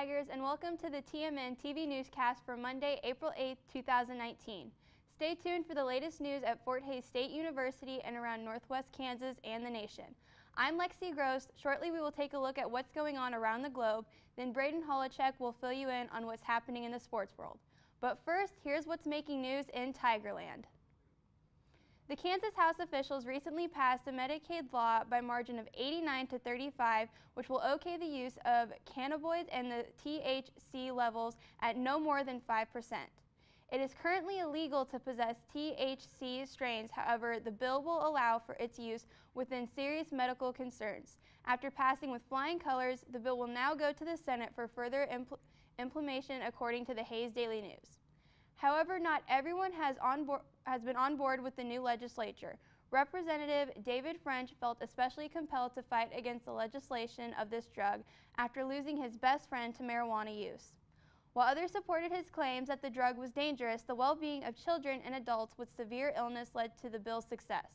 Tigers, and welcome to the TMN TV Newscast for Monday, April 8, 2019. Stay tuned for the latest news at Fort Hays State University and around Northwest Kansas and the nation. I'm Lexi Gross. Shortly we will take a look at what's going on around the globe, then Braden Holochek will fill you in on what's happening in the sports world. But first, here's what's making news in Tigerland. The Kansas House officials recently passed a Medicaid law by margin of 89 to 35, which will okay the use of cannabinoids and the THC levels at no more than 5%. It is currently illegal to possess THC strains, however, the bill will allow for its use within serious medical concerns. After passing with flying colors, the bill will now go to the Senate for further implementation, according to the Hays Daily News. However, not everyone has been on board with the new legislature. Representative David French felt especially compelled to fight against the legislation of this drug after losing his best friend to marijuana use. While others supported his claims that the drug was dangerous, the well-being of children and adults with severe illness led to the bill's success.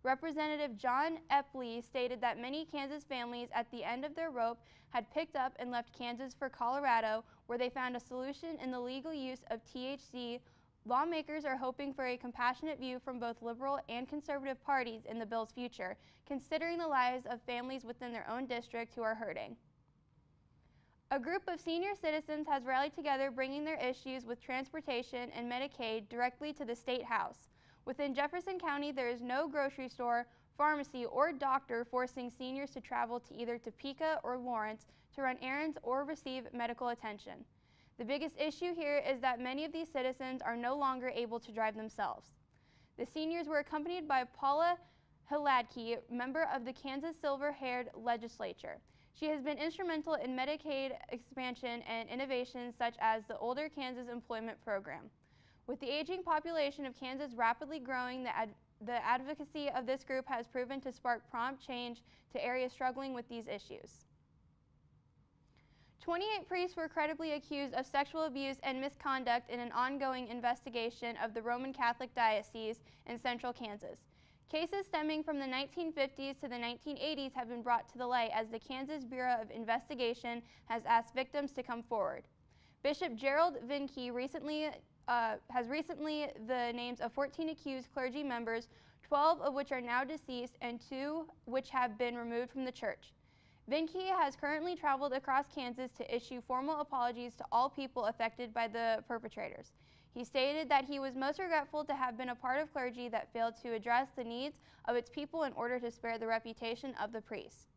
Representative John Epley stated that many Kansas families at the end of their rope had picked up and left Kansas for Colorado, where they found a solution in the legal use of THC. Lawmakers are hoping for a compassionate view from both liberal and conservative parties in the bill's future, considering the lives of families within their own district who are hurting. A group of senior citizens has rallied together, bringing their issues with transportation and Medicaid directly to the State House. Within Jefferson County, there is no grocery store, pharmacy, or doctor forcing seniors to travel to either Topeka or Lawrence to run errands or receive medical attention. The biggest issue here is that many of these citizens are no longer able to drive themselves. The seniors were accompanied by Paula Hladky, member of the Kansas Silver-Haired Legislature. She has been instrumental in Medicaid expansion and innovations such as the Older Kansas Employment Program. With the aging population of Kansas rapidly growing, the advocacy of this group has proven to spark prompt change to areas struggling with these issues. 28 priests were credibly accused of sexual abuse and misconduct in an ongoing investigation of the Roman Catholic Diocese in central Kansas. Cases stemming from the 1950s to the 1980s have been brought to the light as the Kansas Bureau of Investigation has asked victims to come forward. Bishop Gerald Vinke has recently the names of 14 accused clergy members, 12 of which are now deceased and 2 which have been removed from the church. Vinke has currently traveled across Kansas to issue formal apologies to all people affected by the perpetrators. He stated that he was most regretful to have been a part of clergy that failed to address the needs of its people in order to spare the reputation of the priests.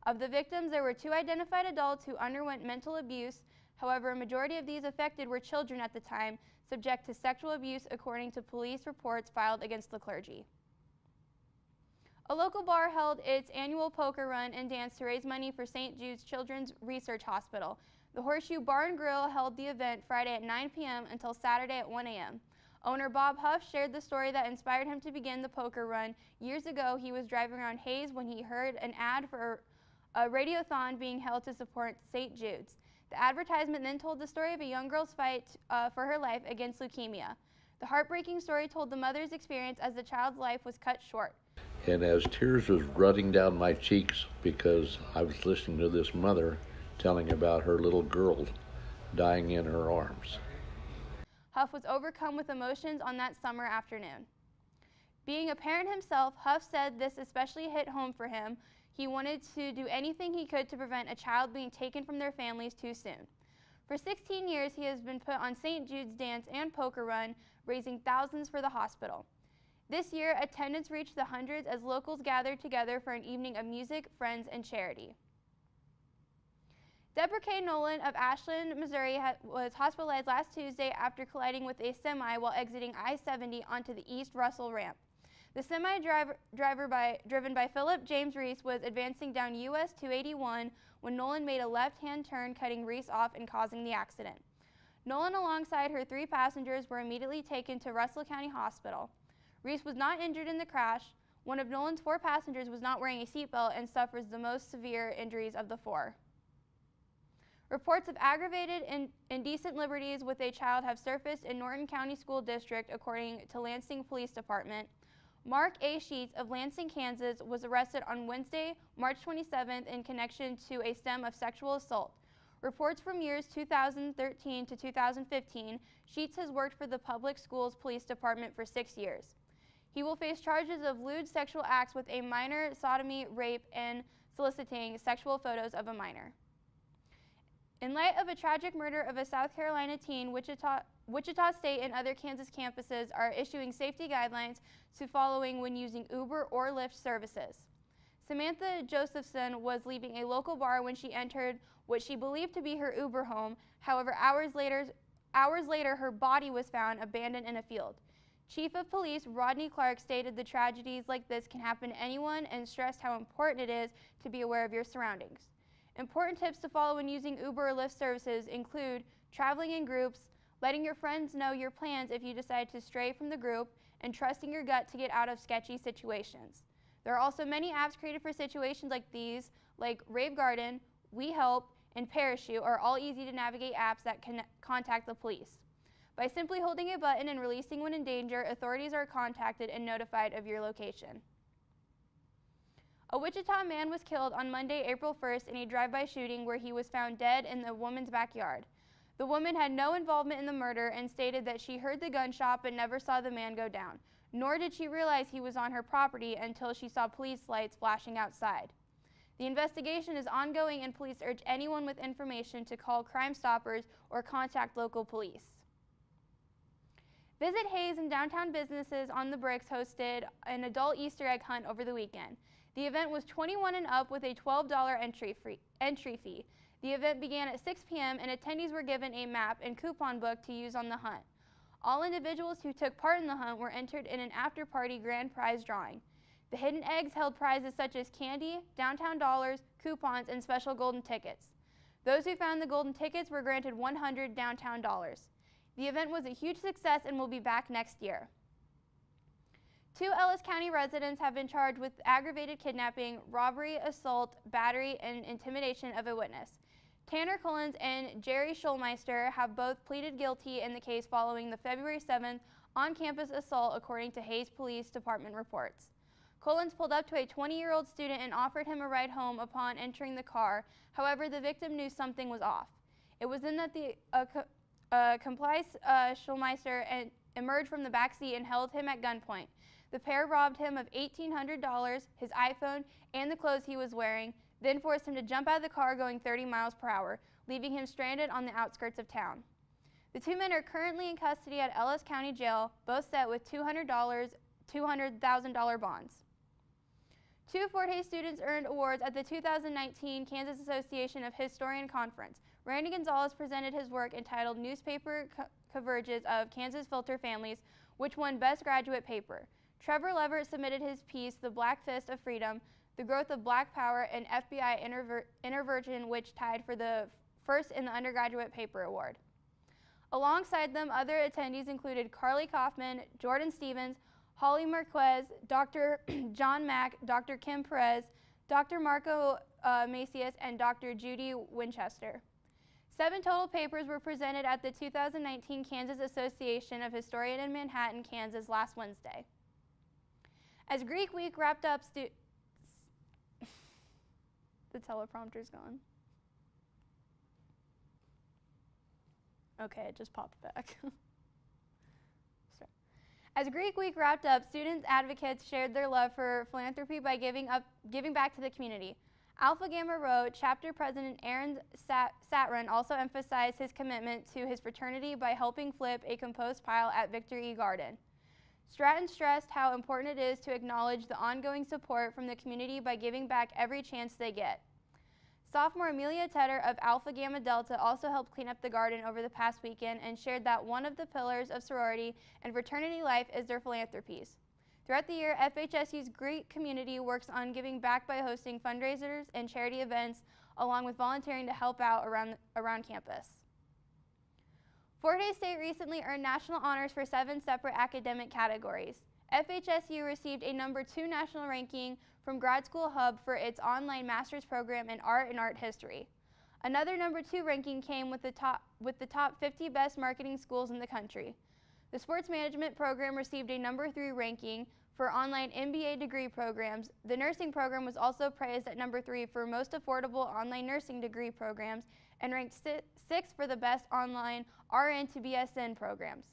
Of the victims, there were 2 identified adults who underwent mental abuse. However, a majority of these affected were children at the time, subject to sexual abuse according to police reports filed against the clergy. A local bar held its annual poker run and dance to raise money for St. Jude's Children's Research Hospital. The Horseshoe Bar and Grill held the event Friday at 9 p.m. until Saturday at 1 a.m. Owner Bob Huff shared the story that inspired him to begin the poker run. Years ago, he was driving around Hays when he heard an ad for a radiothon being held to support St. Jude's. The advertisement then told the story of a young girl's fight for her life against leukemia. The heartbreaking story told the mother's experience as the child's life was cut short. And as tears was running down my cheeks because I was listening to this mother telling about her little girl dying in her arms. Huff was overcome with emotions on that summer afternoon. Being a parent himself, Huff said this especially hit home for him. He wanted to do anything he could to prevent a child being taken from their families too soon. For 16 years, he has been put on St. Jude's dance and poker run, raising thousands for the hospital. This year, attendance reached the hundreds as locals gathered together for an evening of music, friends, and charity. Deborah K. Nolan of Ashland, Missouri was hospitalized last Tuesday after colliding with a semi while exiting I-70 onto the East Russell ramp. The semi driven by Philip James Reese was advancing down US 281 when Nolan made a left-hand turn, cutting Reese off and causing the accident. Nolan alongside her 3 passengers were immediately taken to Russell County Hospital. Reese was not injured in the crash. One of Nolan's 4 passengers was not wearing a seatbelt and suffers the most severe injuries of the 4. Reports of aggravated indecent liberties with a child have surfaced in Norton County School District, according to Lansing Police Department. Mark A. Sheets of Lansing, Kansas, was arrested on Wednesday, March 27th in connection to a stem of sexual assault. Reports from years 2013 to 2015, Sheets has worked for the Public Schools Police Department for 6 years. He will face charges of lewd sexual acts with a minor, sodomy, rape, and soliciting sexual photos of a minor. In light of a tragic murder of a South Carolina teen, Wichita State and other Kansas campuses are issuing safety guidelines to following when using Uber or Lyft services. Samantha Josephson was leaving a local bar when she entered what she believed to be her Uber home. However, hours later, her body was found abandoned in a field. Chief of Police Rodney Clark stated the tragedies like this can happen to anyone and stressed how important it is to be aware of your surroundings. Important tips to follow when using Uber or Lyft services include traveling in groups, letting your friends know your plans if you decide to stray from the group, and trusting your gut to get out of sketchy situations. There are also many apps created for situations like these, like Rave Garden, We Help, and Parachute are all easy to navigate apps that can contact the police. By simply holding a button and releasing when in danger, authorities are contacted and notified of your location. A Wichita man was killed on Monday, April 1st in a drive-by shooting where he was found dead in the woman's backyard. The woman had no involvement in the murder and stated that she heard the gunshot but never saw the man go down, nor did she realize he was on her property until she saw police lights flashing outside. The investigation is ongoing and police urge anyone with information to call Crime Stoppers or contact local police. Visit Hayes and downtown businesses on the Bricks hosted an adult Easter egg hunt over the weekend. The event was 21 and up with a $12 entry fee. The event began at 6 p.m. and attendees were given a map and coupon book to use on the hunt. All individuals who took part in the hunt were entered in an after-party grand prize drawing. The hidden eggs held prizes such as candy, downtown dollars, coupons, and special golden tickets. Those who found the golden tickets were granted 100 downtown dollars. The event was a huge success and will be back next year. 2 Ellis County residents have been charged with aggravated kidnapping, robbery, assault, battery, and intimidation of a witness. Tanner Collins and Jerry Schulmeister have both pleaded guilty in the case following the February 7th on-campus assault, according to Hayes Police Department reports. Collins pulled up to a 20-year-old student and offered him a ride home upon entering the car. However, the victim knew something was off. It was then that the complice Schulmeister emerged from the back seat and held him at gunpoint. The pair robbed him of $1,800, his iPhone, and the clothes he was wearing, then forced him to jump out of the car going 30 miles per hour, leaving him stranded on the outskirts of town. The 2 men are currently in custody at Ellis County Jail, both set with $200,000 bonds. 2 Fort Hays students earned awards at the 2019 Kansas Association of Historian Conference. Randy Gonzalez presented his work entitled Newspaper Coverages of Kansas Filter Families, which won Best Graduate Paper. Trevor Leverett submitted his piece, The Black Fist of Freedom, The Growth of Black Power, and FBI Intervention, which tied for the first in the undergraduate paper award. Alongside them, other attendees included Carly Kaufman, Jordan Stevens, Holly Marquez, Dr. John Mack, Dr. Kim Perez, Dr. Marco Macias, and Dr. Judy Winchester. 7 total papers were presented at the 2019 Kansas Association of Historian in Manhattan, Kansas last Wednesday. As Greek Week wrapped up, the teleprompter's gone. Okay, it just popped back. As Greek Week wrapped up, student advocates shared their love for philanthropy by giving back to the community. Alpha Gamma Rho chapter president Aaron Satran also emphasized his commitment to his fraternity by helping flip a compost pile at Victory Garden. Stratton stressed how important it is to acknowledge the ongoing support from the community by giving back every chance they get. Sophomore Amelia Tedder of Alpha Gamma Delta also helped clean up the garden over the past weekend and shared that one of the pillars of sorority and fraternity life is their philanthropies. Throughout the year, FHSU's Greek community works on giving back by hosting fundraisers and charity events, along with volunteering to help out around campus. Fort Hays State recently earned national honors for 7 separate academic categories. FHSU received a number 2 national ranking from Grad School Hub for its online master's program in art and art history. Another number 2 ranking came with the top 50 best marketing schools in the country. The sports management program received a number 3 ranking for online MBA degree programs. The nursing program was also praised at number 3 for most affordable online nursing degree programs and ranked 6th for the best online RN to BSN programs.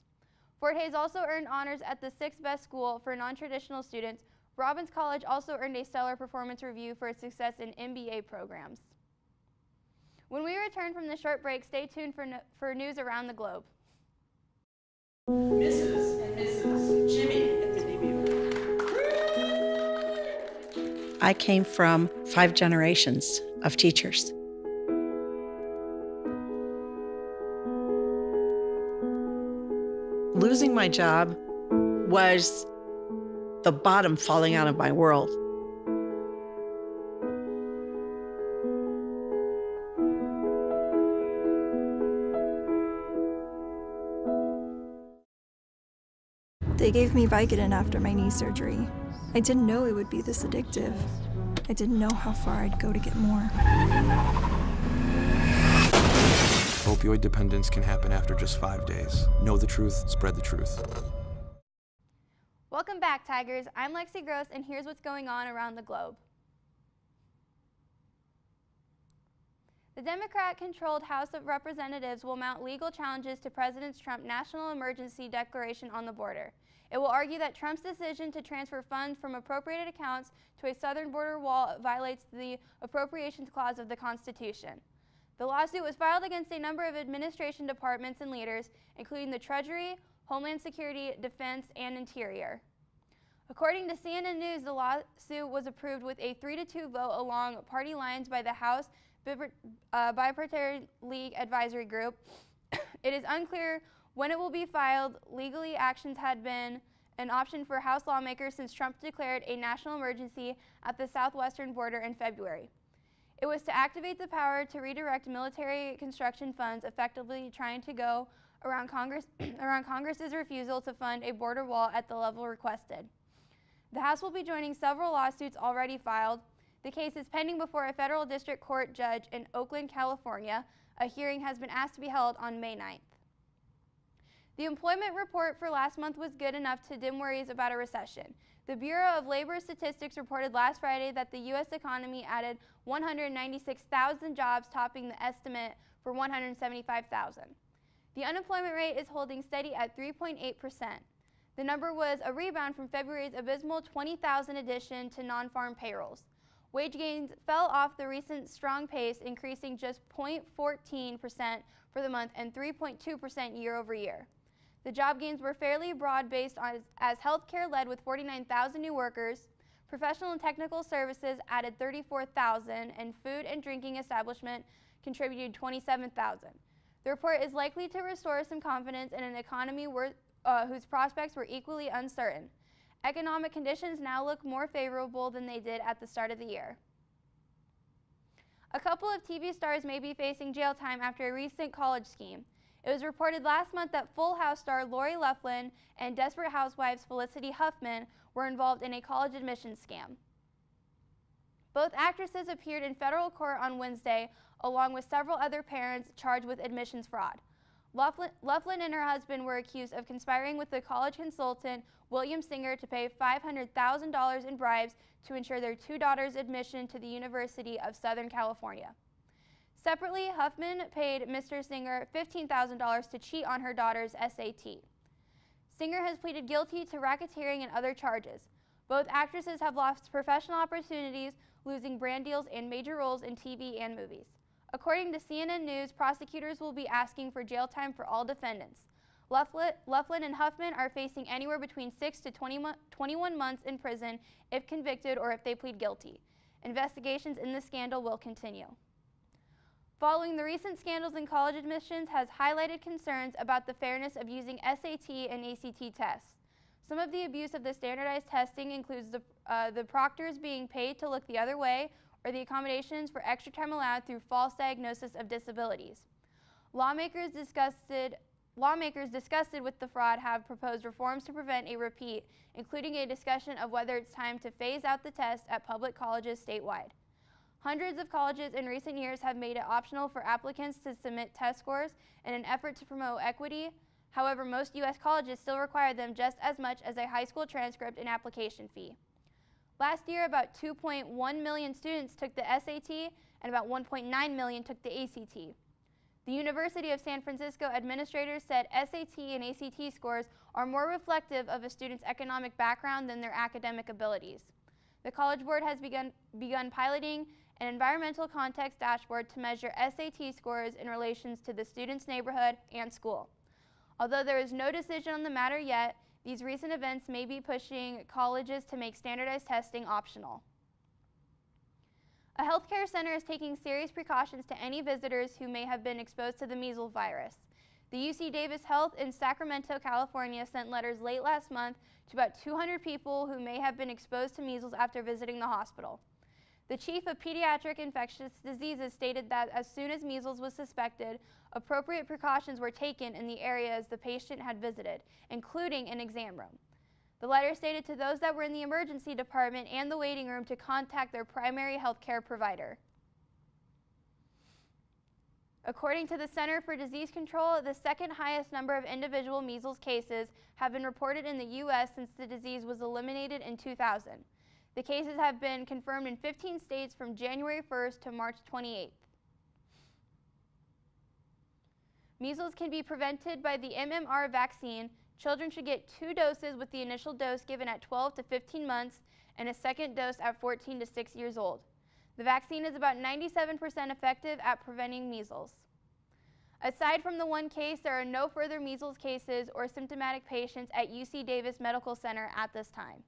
Fort Hays also earned honors at the 6th best school for non-traditional students. Robbins College also earned a stellar performance review for its success in MBA programs. When we return from the short break, stay tuned for news around the globe. Mrs. and Mrs. Jimmy at the DB. I came from 5 generations of teachers. Losing my job was the bottom falling out of my world. They gave me Vicodin after my knee surgery. I didn't know it would be this addictive. I didn't know how far I'd go to get more. Opioid dependence can happen after just 5 days. Know the truth, spread the truth. Welcome back, Tigers. I'm Lexi Gross, and here's what's going on around the globe. The Democrat-controlled House of Representatives will mount legal challenges to President Trump's national emergency declaration on the border. It will argue that Trump's decision to transfer funds from appropriated accounts to a southern border wall violates the Appropriations Clause of the Constitution. The lawsuit was filed against a number of administration departments and leaders, including the Treasury, Homeland Security, Defense, and Interior. According to CNN News, the lawsuit was approved with a 3-2 vote along party lines by the House Bipartisan League Advisory Group. It is unclear when it will be filed. Legally, actions had been an option for House lawmakers since Trump declared a national emergency at the southwestern border in February. It was to activate the power to redirect military construction funds, effectively trying to go around Congress's refusal to fund a border wall at the level requested. The House will be joining several lawsuits already filed. The case is pending before a federal district court judge in Oakland, California. A hearing has been asked to be held on May 9th. The employment report for last month was good enough to dim worries about a recession. The Bureau of Labor Statistics reported last Friday that the U.S. economy added 196,000 jobs, topping the estimate for 175,000. The unemployment rate is holding steady at 3.8%. The number was a rebound from February's abysmal 20,000 addition to non-farm payrolls. Wage gains fell off the recent strong pace, increasing just 0.14% for the month and 3.2% year over year. The job gains were fairly broad-based as healthcare led with 49,000 new workers, professional and technical services added 34,000, and food and drinking establishment contributed 27,000. The report is likely to restore some confidence in an economy whose prospects were equally uncertain. Economic conditions now look more favorable than they did at the start of the year. A couple of TV stars may be facing jail time after a recent college scheme. It was reported last month that Full House star Lori Loughlin and Desperate Housewives Felicity Huffman were involved in a college admissions scam. Both actresses appeared in federal court on Wednesday, along with several other parents charged with admissions fraud. Loughlin and her husband were accused of conspiring with the college consultant William Singer to pay $500,000 in bribes to ensure their 2 daughters' admission to the University of Southern California. Separately, Huffman paid Mr. Singer $15,000 to cheat on her daughter's SAT. Singer has pleaded guilty to racketeering and other charges. Both actresses have lost professional opportunities, losing brand deals and major roles in TV and movies. According to CNN News, prosecutors will be asking for jail time for all defendants. Loughlin and Huffman are facing anywhere between 6 to 21 months in prison if convicted or if they plead guilty. Investigations in the scandal will continue. Following the recent scandals in college admissions has highlighted concerns about the fairness of using SAT and ACT tests. Some of the abuse of the standardized testing includes the proctors being paid to look the other way or the accommodations for extra time allowed through false diagnosis of disabilities. Lawmakers disgusted with the fraud have proposed reforms to prevent a repeat, including a discussion of whether it's time to phase out the test at public colleges statewide. Hundreds of colleges in recent years have made it optional for applicants to submit test scores in an effort to promote equity. However, most U.S. colleges still require them just as much as a high school transcript and application fee. Last year, about 2.1 million students took the SAT and about 1.9 million took the ACT. The University of San Francisco administrators said SAT and ACT scores are more reflective of a student's economic background than their academic abilities. The College Board has begun piloting an environmental context dashboard to measure SAT scores in relation to the student's neighborhood and school. Although there is no decision on the matter yet, these recent events may be pushing colleges to make standardized testing optional. A healthcare center is taking serious precautions to any visitors who may have been exposed to the measles virus. The UC Davis Health in Sacramento, California sent letters late last month to about 200 people who may have been exposed to measles after visiting the hospital. The chief of pediatric infectious diseases stated that as soon as measles was suspected, appropriate precautions were taken in the areas the patient had visited, including an exam room. The letter stated to those that were in the emergency department and the waiting room to contact their primary health care provider. According to the Center for Disease Control, the second highest number of individual measles cases have been reported in the U.S. since the disease was eliminated in 2000. The cases have been confirmed in 15 states from January 1st to March 28th. Measles can be prevented by the MMR vaccine. Children should get 2 doses, with the initial dose given at 12 to 15 months and a second dose at 14 to 6 years old. The vaccine is about 97% effective at preventing measles. Aside from the one case, there are no further measles cases or symptomatic patients at UC Davis Medical Center at this time.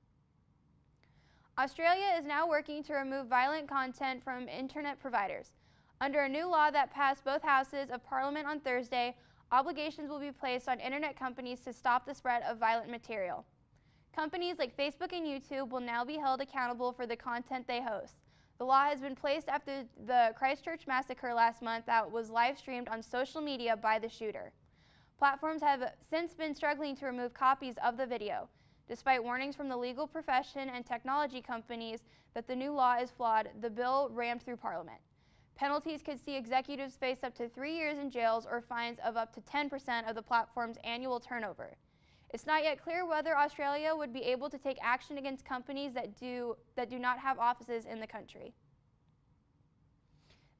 Australia is now working to remove violent content from internet providers. Under a new law that passed both houses of Parliament on Thursday, obligations will be placed on internet companies to stop the spread of violent material. Companies like Facebook and YouTube will now be held accountable for the content they host. The law has been placed after the Christchurch massacre last month that was live streamed on social media by the shooter. Platforms have since been struggling to remove copies of the video, despite warnings from the legal profession and technology companies that the new law is flawed. The bill rammed through Parliament. Penalties could see executives face up to 3 years in jails or fines of up to 10% of the platform's annual turnover. It's not yet clear whether Australia would be able to take action against companies that do not have offices in the country.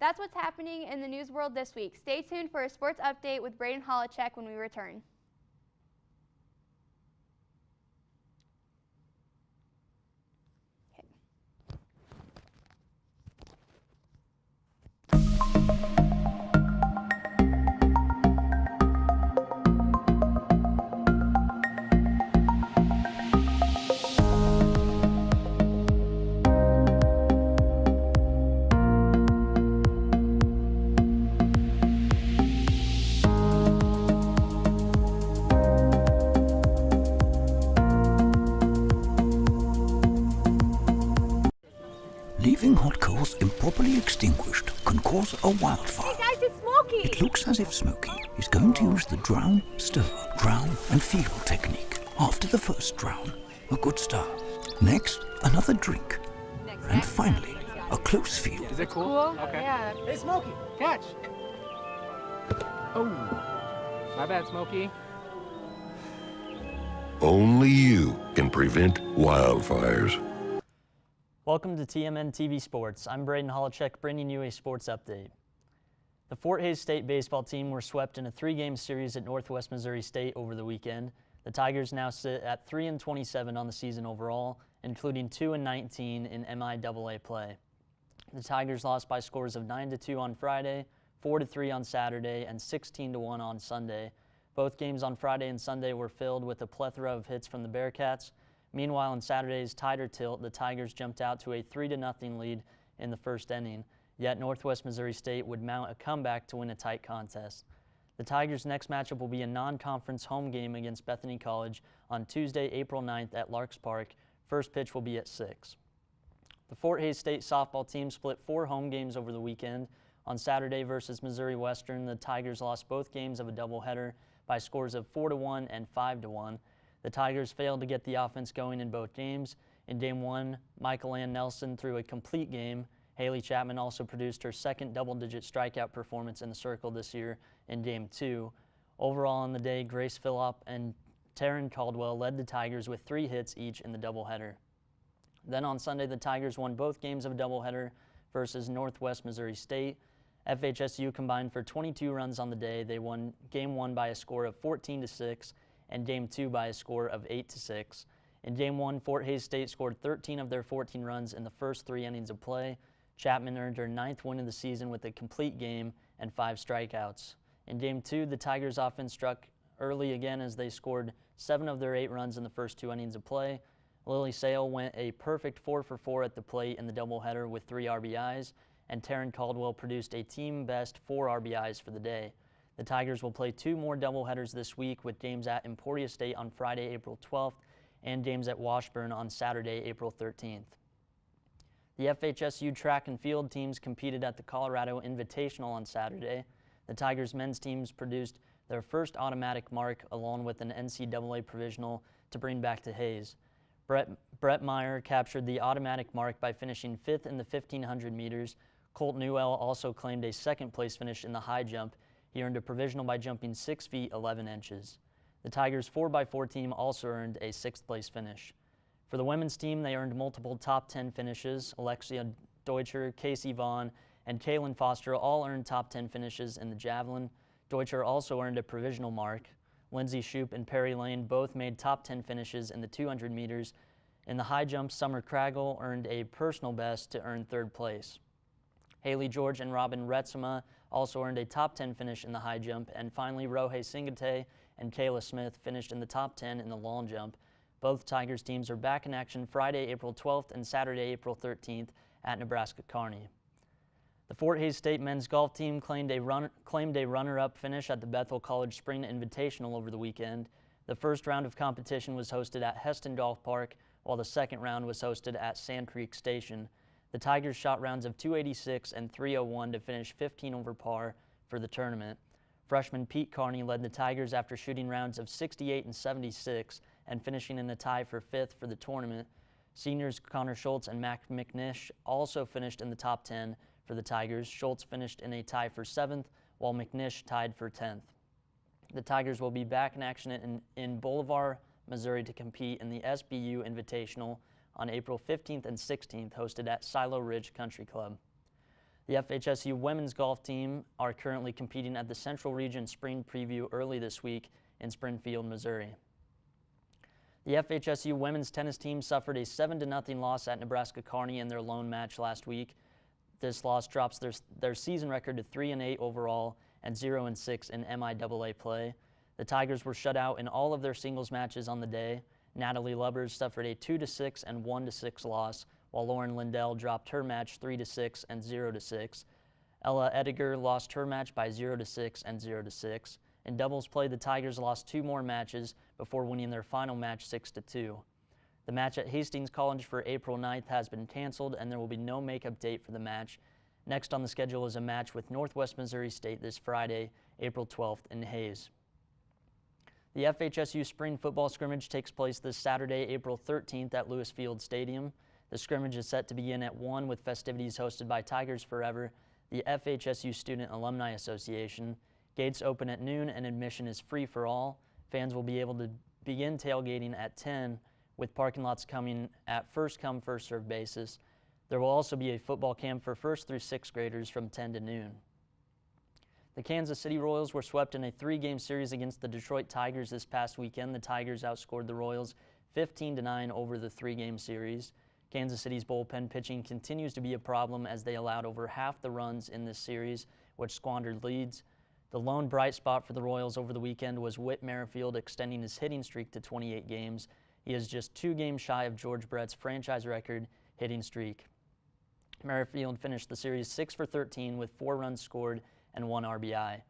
That's what's happening in the news world this week. Stay tuned for a sports update with Braden Holacek when we return. Leaving hot coals improperly extinguished can cause a wildfire. Hey guys, it's Smokey! It looks as if Smokey is going to use the drown, stir, drown and feel technique. After the first drown, a good start. Next, another drink. And finally, a close feel. Is it cool? Okay. Yeah. Hey, Smokey, catch! Oh, my bad, Smokey. Only you can prevent wildfires. Welcome to TMN TV Sports. I'm Braden Holacek, bringing you a sports update. The Fort Hays State baseball team were swept in a 3-game series at Northwest Missouri State over the weekend. The Tigers now sit at 3-27 on the season overall, including 2-19 in MIAA play. The Tigers lost by scores of 9-2 on Friday, 4-3 on Saturday, and 16-1 on Sunday. Both games on Friday and Sunday were filled with a plethora of hits from the Bearcats. Meanwhile, in Saturday's tighter tilt, the Tigers jumped out to a 3-0 lead in the first inning, yet Northwest Missouri State would mount a comeback to win a tight contest. The Tigers' next matchup will be a non-conference home game against Bethany College on Tuesday, April 9th at Larks Park. First pitch will be at 6. The Fort Hays State softball team split 4 home games over the weekend. On Saturday versus Missouri Western, the Tigers lost both games of a doubleheader by scores of 4-1 and 5-1. The Tigers failed to get the offense going in both games. In Game 1, Michael Ann Nelson threw a complete game. Haley Chapman also produced her second double-digit strikeout performance in the circle this year in Game 2. Overall on the day, Grace Phillop and Taryn Caldwell led the Tigers with 3 hits each in the doubleheader. Then on Sunday, the Tigers won both games of a doubleheader versus Northwest Missouri State. FHSU combined for 22 runs on the day. They won Game 1 by a score of 14-6 and Game 2 by a score of 8-6. In Game 1, Fort Hays State scored 13 of their 14 runs in the first 3 innings of play. Chapman earned her 9th win of the season with a complete game and 5 strikeouts. In Game 2, the Tigers' offense struck early again as they scored 7 of their 8 runs in the first 2 innings of play. Lily Sale went a perfect 4-for-4 at the plate in the doubleheader with 3 RBIs, and Taryn Caldwell produced a team-best 4 RBIs for the day. The Tigers will play 2 more doubleheaders this week with games at Emporia State on Friday, April 12th, and games at Washburn on Saturday, April 13th. The FHSU track and field teams competed at the Colorado Invitational on Saturday. The Tigers men's teams produced their first automatic mark along with an NCAA provisional to bring back to Hays. Brett Meyer captured the automatic mark by finishing 5th in the 1,500 meters. Colt Newell also claimed a 2nd place finish in the high jump. He earned a provisional by jumping 6 feet 11 inches. The Tigers 4x4 team also earned a 6th place finish. For the women's team, they earned multiple top 10 finishes. Alexia Deutscher, Casey Vaughn, and Kaylin Foster all earned top 10 finishes in the javelin. Deutscher also earned a provisional mark. Lindsay Shoup and Perry Lane both made top 10 finishes in the 200 meters. In the high jump, Summer Craggle earned a personal best to earn 3rd place. Haley George and Robin Retzema also earned a top 10 finish in the high jump, and finally Rohe Singate and Kayla Smith finished in the top 10 in the long jump. Both Tigers teams are back in action Friday, April 12th and Saturday, April 13th at Nebraska Kearney. The Fort Hays State men's golf team claimed a runner-up finish at the Bethel College Spring Invitational over the weekend. The first round of competition was hosted at Heston Golf Park, while the second round was hosted at Sand Creek Station. The Tigers shot rounds of 286 and 301 to finish 15 over par for the tournament. Freshman Pete Carney led the Tigers after shooting rounds of 68 and 76 and finishing in a tie for 5th for the tournament. Seniors Connor Schultz and Mac McNish also finished in the top 10 for the Tigers. Schultz finished in a tie for 7th, while McNish tied for 10th. The Tigers will be back in action in Bolivar, Missouri to compete in the SBU Invitational on April 15th and 16th, hosted at Silo Ridge Country Club. The FHSU women's golf team are currently competing at the Central Region Spring Preview early this week in Springfield, Missouri. The FHSU women's tennis team suffered a 7-0 loss at Nebraska Kearney in their lone match last week. This loss drops their season record to 3-8 overall and 0-6 in MIAA play. The Tigers were shut out in all of their singles matches on the day. Natalie Lubbers suffered a 2-6 and 1-6 loss, while Lauren Lindell dropped her match 3-6 and 0-6. Ella Ediger lost her match by 0-6 and 0-6. In doubles play, the Tigers lost 2 more matches before winning their final match 6-2. The match at Hastings College for April 9th has been canceled, and there will be no makeup date for the match. Next on the schedule is a match with Northwest Missouri State this Friday, April 12th in Hays. The FHSU spring football scrimmage takes place this Saturday, April 13th at Lewis Field Stadium. The scrimmage is set to begin at 1 with festivities hosted by Tigers Forever, the FHSU Student Alumni Association. Gates open at noon and admission is free for all. Fans will be able to begin tailgating at 10 with parking lots coming at first-come, first-served basis. There will also be a football camp for 1st through 6th graders from 10 to noon. The Kansas City Royals were swept in a 3-game series against the Detroit Tigers this past weekend. The Tigers outscored the Royals 15-9 over the 3-game series. Kansas City's bullpen pitching continues to be a problem as they allowed over half the runs in this series, which squandered leads. The lone bright spot for the Royals over the weekend was Whit Merrifield extending his hitting streak to 28 games. He is just 2 games shy of George Brett's franchise record hitting streak. Merrifield finished the series 6 for 13 with 4 runs scored and 1 RBI.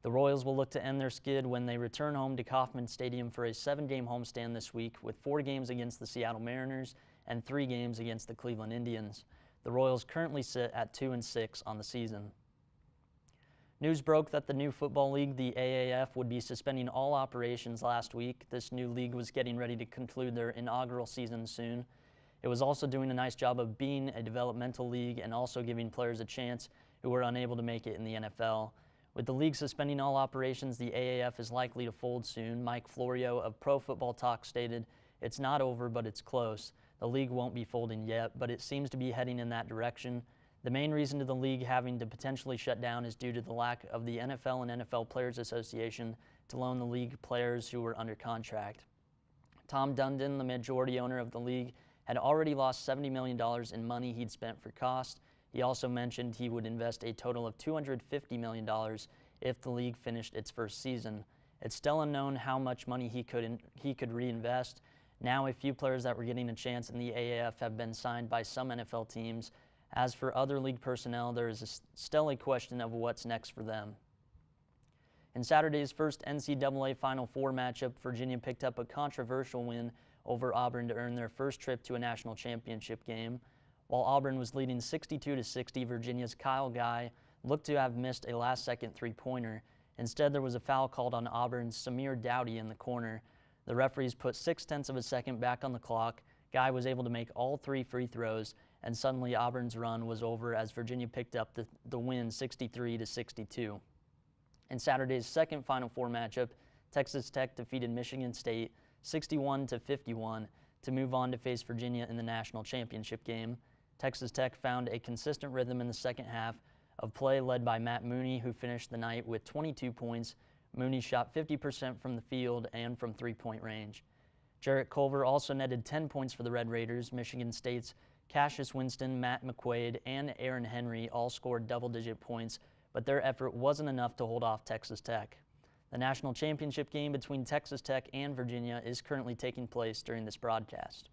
The Royals will look to end their skid when they return home to Kauffman Stadium for a 7-game homestand this week, with 4 games against the Seattle Mariners and 3 games against the Cleveland Indians. The Royals currently sit at 2-6 on the season. News broke that the new football league, the AAF, would be suspending all operations last week. This new league was getting ready to conclude their inaugural season soon. It was also doing a nice job of being a developmental league and also giving players a chance who were unable to make it in the NFL. With the league suspending all operations, the AAF is likely to fold soon. Mike Florio of Pro Football Talk stated, "It's not over, but it's close. The league won't be folding yet, but it seems to be heading in that direction. The main reason to the league having to potentially shut down is due to the lack of the NFL and NFL Players Association to loan the league players who were under contract." Tom Dundon, the majority owner of the league, had already lost $70 million in money he'd spent for cost. He also mentioned he would invest a total of $250 million if the league finished its first season. It's still unknown how much money he could reinvest. Now, a few players that were getting a chance in the AAF have been signed by some NFL teams. As for other league personnel, there is still a question of what's next for them. In Saturday's first NCAA Final Four matchup, Virginia picked up a controversial win over Auburn to earn their first trip to a national championship game. While Auburn was leading 62-60, Virginia's Kyle Guy looked to have missed a last-second three-pointer. Instead, there was a foul called on Auburn's Samir Dowdy in the corner. The referees put 0.6 of a second back on the clock. Guy was able to make all 3 free throws, and suddenly Auburn's run was over as Virginia picked up the win 63-62. In Saturday's second Final Four matchup, Texas Tech defeated Michigan State 61-51 to move on to face Virginia in the national championship game. Texas Tech found a consistent rhythm in the second half of play led by Matt Mooney, who finished the night with 22 points. Mooney shot 50% from the field and from three-point range. Jarrett Culver also netted 10 points for the Red Raiders. Michigan State's Cassius Winston, Matt McQuaid, and Aaron Henry all scored double-digit points, but their effort wasn't enough to hold off Texas Tech. The national championship game between Texas Tech and Virginia is currently taking place during this broadcast.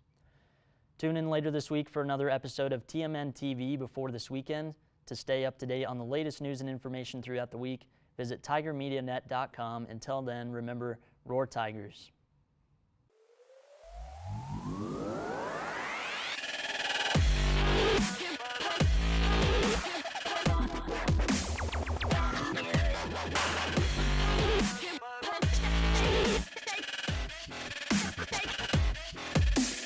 Tune in later this week for another episode of TMN TV before this weekend. To stay up to date on the latest news and information throughout the week, visit tigermedianet.com. Until then, remember, roar Tigers.